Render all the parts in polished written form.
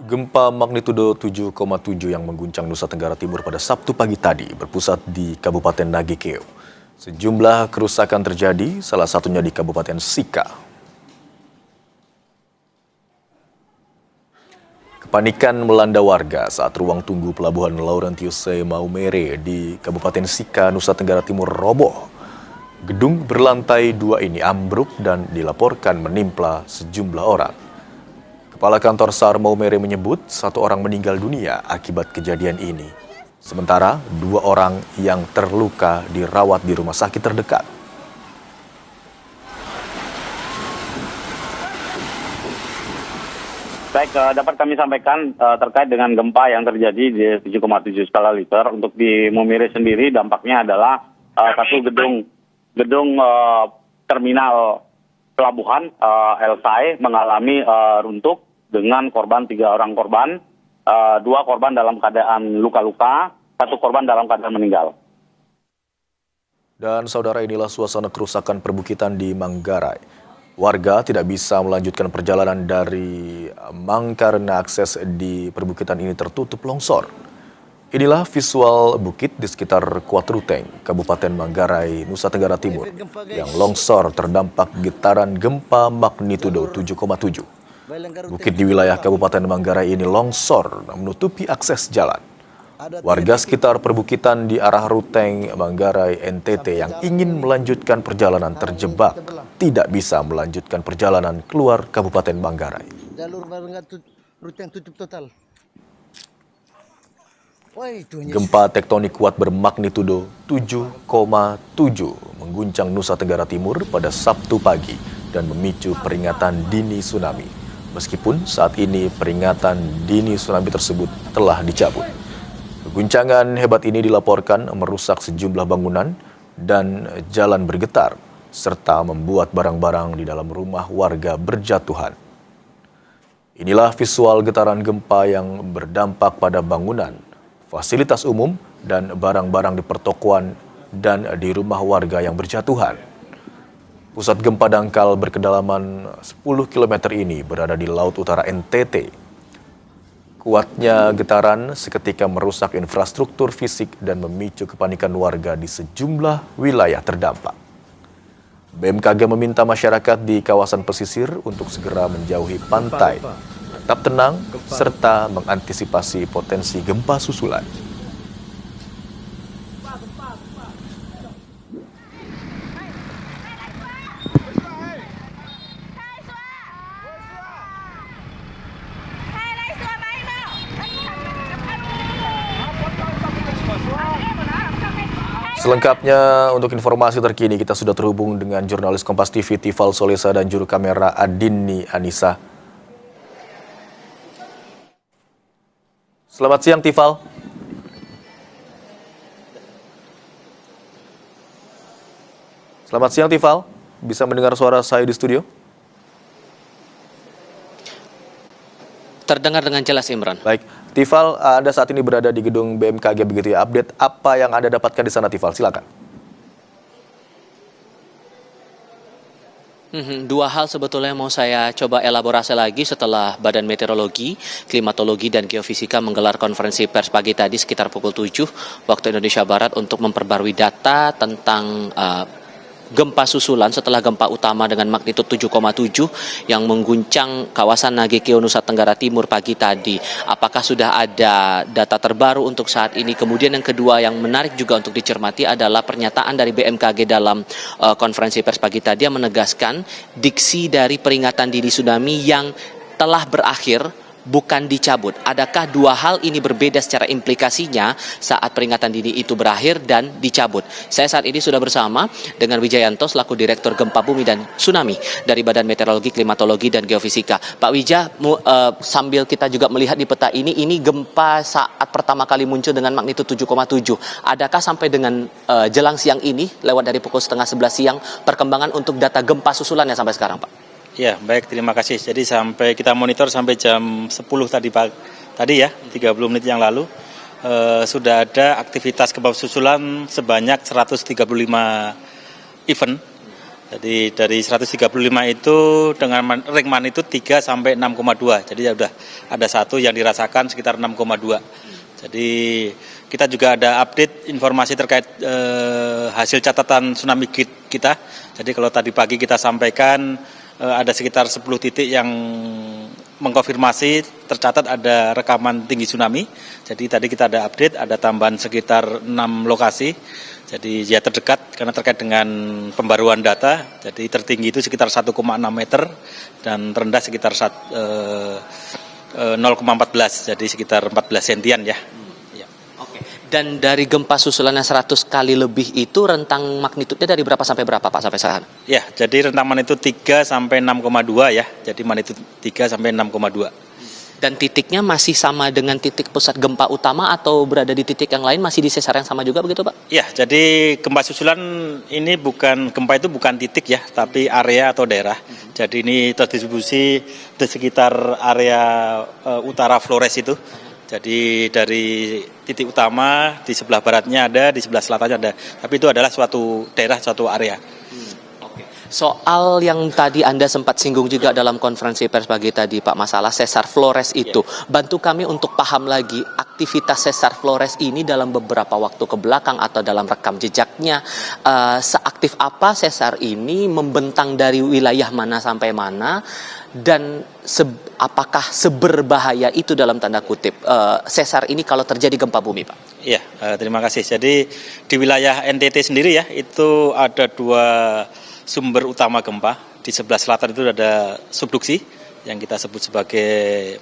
Gempa magnitudo 7,7 yang mengguncang Nusa Tenggara Timur pada Sabtu pagi tadi berpusat di Kabupaten Nagekeo. Sejumlah kerusakan terjadi, salah satunya di Kabupaten Sika. Kepanikan melanda warga saat ruang tunggu pelabuhan Laurentius Maumere di Kabupaten Sika, Nusa Tenggara Timur roboh. Gedung berlantai 2 ini ambruk dan dilaporkan menimpa sejumlah orang. Kepala Kantor SAR Maumere menyebut 1 orang meninggal dunia akibat kejadian ini. Sementara 2 orang yang terluka dirawat di rumah sakit terdekat. Baik, dapat kami sampaikan terkait dengan gempa yang terjadi di 7,7 skala Richter. Untuk di Maumere sendiri dampaknya adalah satu gedung terminal pelabuhan Elsai mengalami runtuh dengan 3 orang korban, 2 korban dalam keadaan luka-luka, 1 korban dalam keadaan meninggal. Dan saudara, inilah suasana kerusakan perbukitan di Manggarai. Warga tidak bisa melanjutkan perjalanan dari Mang karena akses di perbukitan ini tertutup longsor. Inilah visual bukit di sekitar Kuat Ruteng, Kabupaten Manggarai, Nusa Tenggara Timur, yang longsor terdampak getaran gempa magnitudo 7,7. Bukit di wilayah Kabupaten Manggarai ini longsor menutupi akses jalan. Warga sekitar perbukitan di arah Ruteng, Manggarai, NTT yang ingin melanjutkan perjalanan terjebak, tidak bisa melanjutkan perjalanan keluar Kabupaten Manggarai. Ruteng tutup total. Gempa tektonik kuat bermagnitudo 7,7 mengguncang Nusa Tenggara Timur pada Sabtu pagi dan memicu peringatan dini tsunami. Meskipun saat ini peringatan dini tsunami tersebut telah dicabut. Guncangan hebat ini dilaporkan merusak sejumlah bangunan dan jalan bergetar, serta membuat barang-barang di dalam rumah warga berjatuhan. Inilah visual getaran gempa yang berdampak pada bangunan, fasilitas umum, dan barang-barang di pertokoan dan di rumah warga yang berjatuhan. Pusat gempa dangkal berkedalaman 10 km ini berada di Laut Utara NTT. Kuatnya getaran seketika merusak infrastruktur fisik dan memicu kepanikan warga di sejumlah wilayah terdampak. BMKG meminta masyarakat di kawasan pesisir untuk segera menjauhi pantai, tetap tenang, serta mengantisipasi potensi gempa susulan. Selengkapnya untuk informasi terkini kita sudah terhubung dengan jurnalis Kompas TV Tifal Solesa dan juru kamera Adini Anissa. Selamat siang Tifal. Selamat siang Tifal, bisa mendengar suara saya di studio? Terdengar dengan jelas, Imran. Baik, Tifal, Anda saat ini berada di gedung BMKG begitu ya. Update apa yang Anda dapatkan di sana, Tifal? Silakan. Dua hal sebetulnya mau saya coba elaborasi lagi setelah Badan Meteorologi, Klimatologi, dan Geofisika menggelar konferensi pers pagi tadi sekitar pukul 7 waktu Indonesia Barat untuk memperbarui data tentang gempa susulan setelah gempa utama dengan magnitudo 7,7 yang mengguncang kawasan Nagekeo, Nusa Tenggara Timur pagi tadi. Apakah sudah ada data terbaru untuk saat ini? Kemudian yang kedua yang menarik juga untuk dicermati adalah pernyataan dari BMKG dalam konferensi pers pagi tadi yang menegaskan diksi dari peringatan dini tsunami yang telah berakhir bukan dicabut. Adakah dua hal ini berbeda secara implikasinya saat peringatan dini itu berakhir dan dicabut? Saya saat ini sudah bersama dengan Wijayanto selaku Direktur Gempa Bumi dan Tsunami dari Badan Meteorologi, Klimatologi, dan Geofisika. Pak Wija, sambil kita juga melihat di peta ini gempa saat pertama kali muncul dengan magnitudo 7,7. Adakah sampai dengan jelang siang ini, lewat dari pukul 10:30 siang, perkembangan untuk data gempa susulannya sampai sekarang, Pak? Ya, baik, terima kasih. Jadi sampai kita monitor sampai jam 10 tadi ya, 30 menit yang lalu, sudah ada aktivitas gempa susulan sebanyak 135 event Jadi dari 135 itu dengan ring magnitudo 3 sampai 6,2. Jadi ya udah ada satu yang dirasakan sekitar 6,2. Jadi kita juga ada update informasi terkait hasil catatan tsunami kita. Jadi kalau tadi pagi kita sampaikan ada sekitar 10 titik yang mengkonfirmasi tercatat ada rekaman tinggi tsunami. Jadi tadi kita ada update, ada tambahan sekitar 6 lokasi. Jadi ya terdekat karena terkait dengan pembaruan data. Jadi tertinggi itu sekitar 1,6 meter dan terendah sekitar 0,14, jadi sekitar 14 sentian ya. Oke. Dan dari gempa susulan yang 100 kali lebih itu rentang magnitudenya dari berapa sampai berapa Pak sampai saat? Ya, jadi rentang magnitudo 3 sampai 6,2 ya. Jadi magnitudo 3 sampai 6,2. Dan titiknya masih sama dengan titik pusat gempa utama atau berada di titik yang lain, masih di sesar yang sama juga begitu Pak? Ya, jadi gempa susulan ini gempa itu bukan titik ya, tapi area atau daerah. Jadi ini terdistribusi di sekitar area utara Flores itu. Jadi dari titik utama di sebelah baratnya ada, di sebelah selatannya ada. Tapi itu adalah suatu daerah, suatu area. Soal yang tadi Anda sempat singgung juga dalam konferensi pers pagi tadi Pak, masalah sesar Flores itu. Bantu kami untuk paham lagi aktivitas sesar Flores ini dalam beberapa waktu ke belakang atau dalam rekam jejaknya. Seaktif apa sesar ini, membentang dari wilayah mana sampai mana, dan apakah seberbahaya itu dalam tanda kutip sesar ini kalau terjadi gempa bumi Pak? Iya, terima kasih. Jadi di wilayah NTT sendiri ya, itu ada 2 sumber utama gempa. Di sebelah selatan itu ada subduksi yang kita sebut sebagai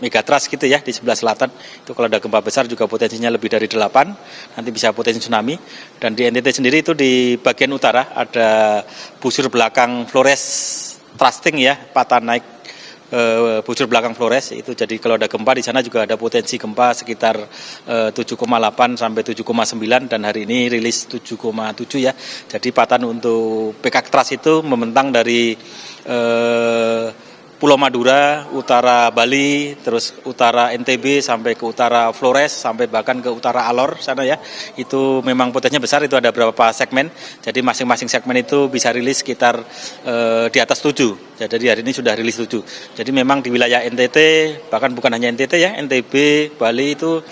megatrust gitu ya, di sebelah selatan. Itu kalau ada gempa besar juga potensinya lebih dari 8, nanti bisa potensi tsunami. Dan di NTT sendiri itu di bagian utara ada busur belakang Flores thrusting ya, patah naik busur belakang Flores itu. Jadi kalau ada gempa di sana juga ada potensi gempa sekitar 7,8 sampai 7,9 dan hari ini rilis 7,7 ya. Jadi patahan untuk PK Trust itu membentang dari Pulau Madura, utara Bali, terus utara NTB sampai ke utara Flores, sampai bahkan ke utara Alor sana ya. Itu memang potensinya besar, itu ada beberapa segmen. Jadi masing-masing segmen itu bisa rilis sekitar di atas 7. Jadi hari ini sudah rilis 7. Jadi memang di wilayah NTT, bahkan bukan hanya NTT ya, NTB, Bali itu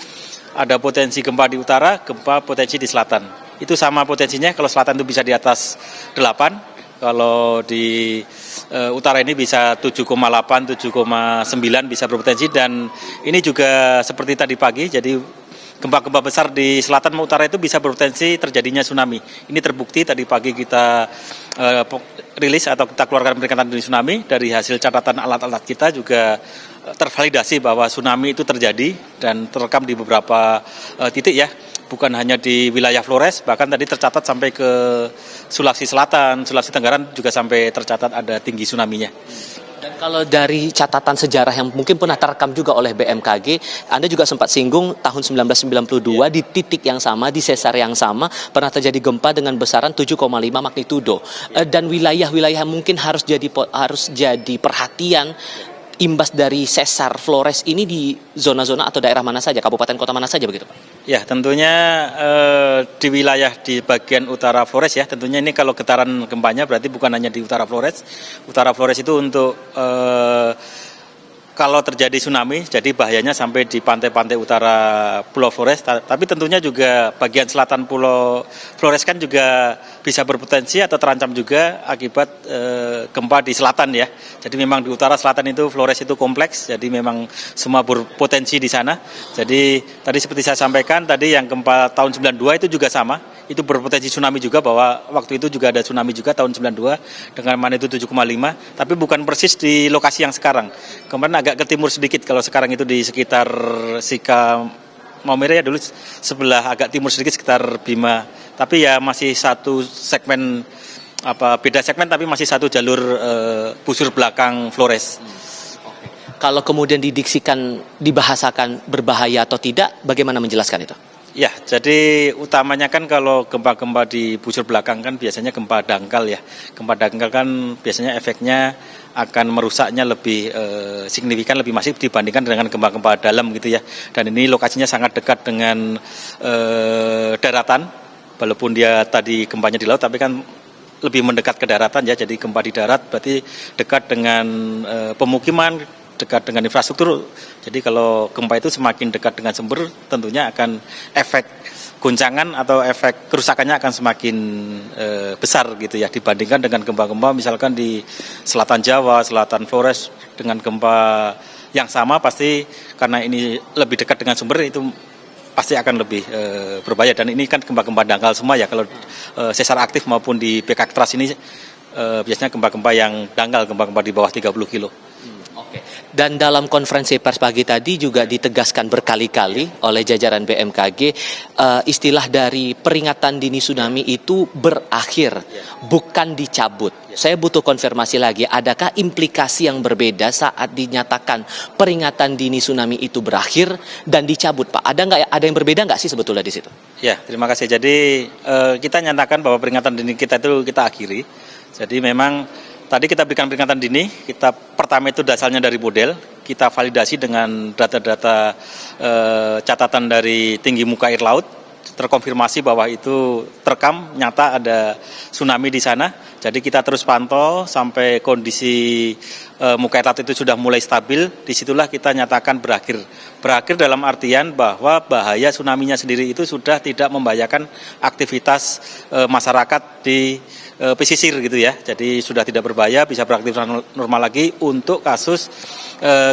ada potensi gempa di utara, gempa potensi di selatan. Itu sama potensinya, kalau selatan itu bisa di atas 8. Kalau di utara ini bisa 7,8, 7,9 bisa berpotensi, dan ini juga seperti tadi pagi, jadi gempa-gempa besar di selatan utara itu bisa berpotensi terjadinya tsunami. Ini terbukti tadi pagi kita rilis atau kita keluarkan peringatan dini tsunami, dari hasil catatan alat-alat kita juga tervalidasi bahwa tsunami itu terjadi dan terekam di beberapa titik ya. Bukan hanya di wilayah Flores, bahkan tadi tercatat sampai ke Sulawesi Selatan, Sulawesi Tenggara juga sampai tercatat ada tinggi tsunami-nya. Dan kalau dari catatan sejarah yang mungkin pernah terekam juga oleh BMKG, Anda juga sempat singgung tahun 1992 di titik yang sama, di sesar yang sama, pernah terjadi gempa dengan besaran 7,5 magnitudo. Dan wilayah-wilayah mungkin harus jadi perhatian imbas dari sesar Flores ini di zona-zona atau daerah mana saja, kabupaten kota mana saja begitu Pak? Ya, tentunya di wilayah di bagian utara Flores ya, tentunya ini kalau getaran gempanya berarti bukan hanya di utara Flores. Utara Flores itu untuk kalau terjadi tsunami, jadi bahayanya sampai di pantai-pantai utara Pulau Flores, tapi tentunya juga bagian selatan Pulau Flores kan juga bisa berpotensi atau terancam juga akibat gempa di selatan ya. Jadi memang di utara selatan itu Flores itu kompleks, jadi memang semua berpotensi di sana. Jadi tadi seperti saya sampaikan tadi yang gempa tahun 92 itu juga sama, itu berpotensi tsunami juga, bahwa waktu itu juga ada tsunami juga tahun 92 dengan magnitudo 7,5, tapi bukan persis di lokasi yang sekarang. Kemarin agak ke timur sedikit, kalau sekarang itu di sekitar Sika Maumere ya, dulu sebelah agak timur sedikit sekitar Bima. Tapi ya masih satu segmen, beda segmen tapi masih satu jalur busur belakang Flores. Kalau kemudian dibahasakan berbahaya atau tidak, bagaimana menjelaskan itu? Ya, jadi utamanya kan kalau gempa-gempa di busur belakang kan biasanya gempa dangkal ya. Gempa dangkal kan biasanya efeknya akan merusaknya lebih signifikan, lebih masif dibandingkan dengan gempa-gempa dalam gitu ya. Dan ini lokasinya sangat dekat dengan daratan, walaupun dia tadi gempanya di laut, tapi kan lebih mendekat ke daratan ya, jadi gempa di darat berarti dekat dengan pemukiman, dekat dengan infrastruktur. Jadi kalau gempa itu semakin dekat dengan sumber, tentunya akan efek goncangan atau efek kerusakannya akan semakin besar gitu ya, dibandingkan dengan gempa-gempa misalkan di selatan Jawa, selatan Flores dengan gempa yang sama, pasti karena ini lebih dekat dengan sumber itu pasti akan lebih berbahaya. Dan ini kan gempa-gempa dangkal semua ya, kalau sesar aktif maupun di BK Trust ini biasanya gempa-gempa yang dangkal, gempa-gempa di bawah 30 kilo. Oke. Dan dalam konferensi pers pagi tadi juga ditegaskan berkali-kali oleh jajaran BMKG, istilah dari peringatan dini tsunami itu berakhir, bukan dicabut. Saya butuh konfirmasi lagi, adakah implikasi yang berbeda saat dinyatakan peringatan dini tsunami itu berakhir dan dicabut, Pak? Ada yang berbeda nggak sih sebetulnya di situ? Ya, terima kasih. Jadi kita nyatakan bahwa peringatan dini kita itu kita akhiri. Jadi memang tadi kita berikan peringatan dini, kita pertama itu dasarnya dari model, kita validasi dengan data-data catatan dari tinggi muka air laut, terkonfirmasi bahwa itu terekam, nyata ada tsunami di sana. Jadi kita terus pantau sampai kondisi muka air laut itu sudah mulai stabil, disitulah kita nyatakan berakhir. Berakhir dalam artian bahwa bahaya tsunami-nya sendiri itu sudah tidak membahayakan aktivitas masyarakat di pesisir gitu ya, jadi sudah tidak berbahaya, bisa beraktivitas normal lagi untuk kasus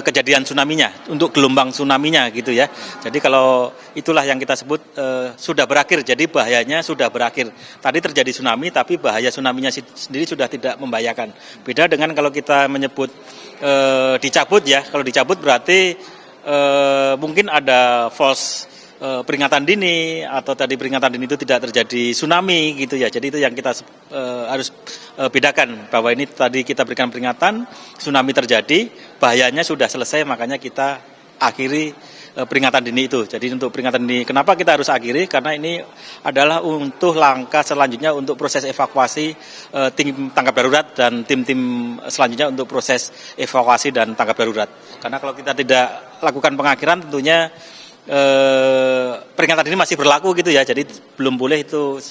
kejadian tsunami-nya, untuk gelombang tsunami-nya gitu ya. Jadi kalau itulah yang kita sebut sudah berakhir, jadi bahayanya sudah berakhir. Tadi terjadi tsunami, tapi bahaya tsunami-nya sendiri sudah tidak membahayakan. Beda dengan kalau kita menyebut dicabut ya, kalau dicabut berarti mungkin ada false peringatan dini, atau tadi peringatan dini itu tidak terjadi tsunami gitu ya. Jadi itu yang kita harus bedakan, bahwa ini tadi kita berikan peringatan, tsunami terjadi, bahayanya sudah selesai, makanya kita akhiri peringatan dini itu. Jadi untuk peringatan dini, kenapa kita harus akhiri? Karena ini adalah untuk langkah selanjutnya untuk proses evakuasi tim tanggap darurat dan tim-tim selanjutnya untuk proses evakuasi dan tanggap darurat. Karena kalau kita tidak lakukan pengakhiran, tentunya peringatan ini masih berlaku gitu ya, jadi belum boleh itu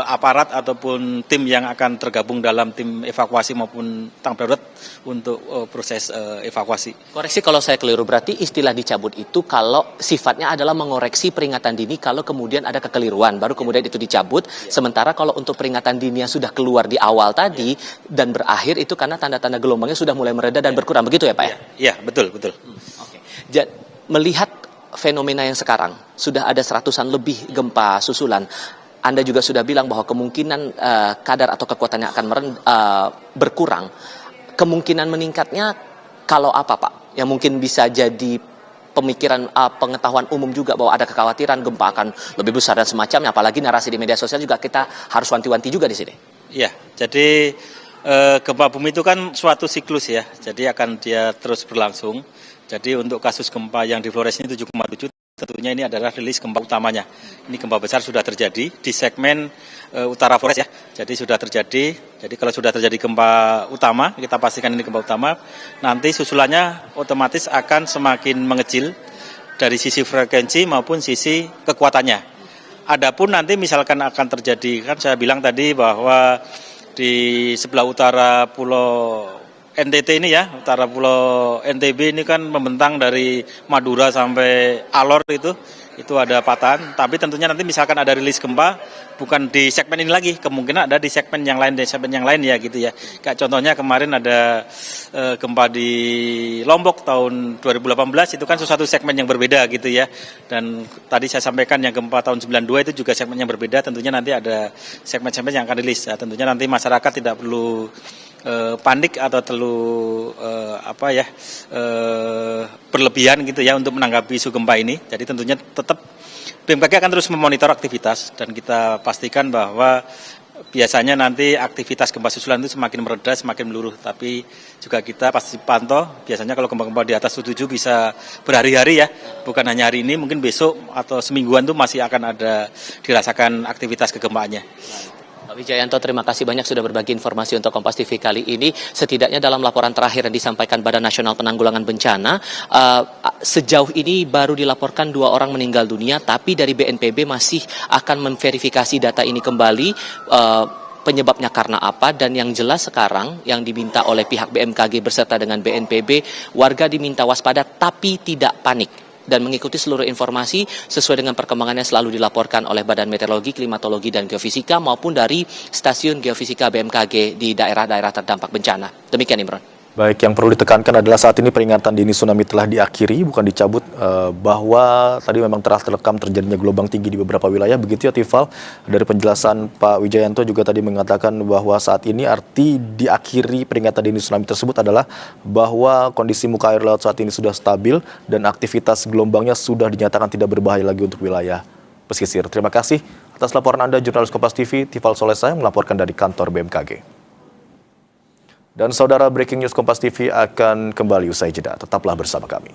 aparat ataupun tim yang akan tergabung dalam tim evakuasi maupun tanggap darurat untuk proses evakuasi. Koreksi kalau saya keliru, berarti istilah dicabut itu kalau sifatnya adalah mengoreksi peringatan dini kalau kemudian ada kekeliruan, baru kemudian itu dicabut. Sementara kalau untuk peringatan dini yang sudah keluar di awal tadi dan berakhir itu karena tanda-tanda gelombangnya sudah mulai mereda dan berkurang, begitu ya Pak ya? Iya, betul. Oke. Melihat fenomena yang sekarang, sudah ada 100-an lebih gempa susulan. Anda juga sudah bilang bahwa kemungkinan kadar atau kekuatannya akan berkurang. Kemungkinan meningkatnya kalau apa Pak? Yang mungkin bisa jadi pemikiran pengetahuan umum juga bahwa ada kekhawatiran gempa akan lebih besar dan semacamnya. Apalagi narasi di media sosial juga kita harus wanti-wanti juga di sini. Iya, jadi gempa bumi itu kan suatu siklus ya, jadi akan dia terus berlangsung. Jadi untuk kasus gempa yang di Flores ini 7,7, tentunya ini adalah rilis gempa utamanya. Ini gempa besar sudah terjadi di segmen utara Flores ya. Jadi sudah terjadi. Jadi kalau sudah terjadi gempa utama, kita pastikan ini gempa utama, nanti susulannya otomatis akan semakin mengecil dari sisi frekuensi maupun sisi kekuatannya. Adapun nanti misalkan akan terjadi, kan saya bilang tadi bahwa di sebelah utara Pulau NTT ini ya, utara Pulau NTB ini kan membentang dari Madura sampai Alor itu ada patahan, tapi tentunya nanti misalkan ada rilis gempa, bukan di segmen ini lagi, kemungkinan ada di segmen yang lain ya gitu ya. Kayak contohnya kemarin ada gempa di Lombok tahun 2018, itu kan sesuatu segmen yang berbeda gitu ya. Dan tadi saya sampaikan yang gempa tahun 92 itu juga segmen yang berbeda, tentunya nanti ada segmen-segmen yang akan rilis. Ya, tentunya nanti masyarakat tidak perlu panik atau terlalu berlebihan gitu ya untuk menanggapi isu gempa ini. Jadi tentunya tetap BMKG akan terus memonitor aktivitas, dan kita pastikan bahwa biasanya nanti aktivitas gempa susulan itu semakin mereda, semakin meluruh, tapi juga kita pasti pantau. Biasanya kalau gempa-gempa di atas 7 bisa berhari-hari ya, bukan hanya hari ini, mungkin besok atau semingguan tuh masih akan ada dirasakan aktivitas kegempaannya. Pak Wijayanto, terima kasih banyak sudah berbagi informasi untuk Kompas TV kali ini. Setidaknya dalam laporan terakhir yang disampaikan Badan Nasional Penanggulangan Bencana, sejauh ini baru dilaporkan 2 orang meninggal dunia, tapi dari BNPB masih akan memverifikasi data ini kembali. penyebabnya karena apa, dan yang jelas sekarang yang diminta oleh pihak BMKG beserta dengan BNPB, warga diminta waspada tapi tidak panik dan mengikuti seluruh informasi sesuai dengan perkembangan yang selalu dilaporkan oleh Badan Meteorologi, Klimatologi, dan Geofisika maupun dari Stasiun Geofisika BMKG di daerah-daerah terdampak bencana. Demikian, Imron. Baik, yang perlu ditekankan adalah saat ini peringatan dini tsunami telah diakhiri, bukan dicabut, bahwa tadi memang telah terekam terjadinya gelombang tinggi di beberapa wilayah. Begitu ya, Tifal. Dari penjelasan Pak Wijayanto juga tadi mengatakan bahwa saat ini arti diakhiri peringatan dini tsunami tersebut adalah bahwa kondisi muka air laut saat ini sudah stabil dan aktivitas gelombangnya sudah dinyatakan tidak berbahaya lagi untuk wilayah pesisir. Terima kasih atas laporan Anda, jurnalis Kompas TV, Tifal Solesa, yang melaporkan dari kantor BMKG. Dan saudara, breaking news Kompas TV akan kembali usai jeda. Tetaplah bersama kami.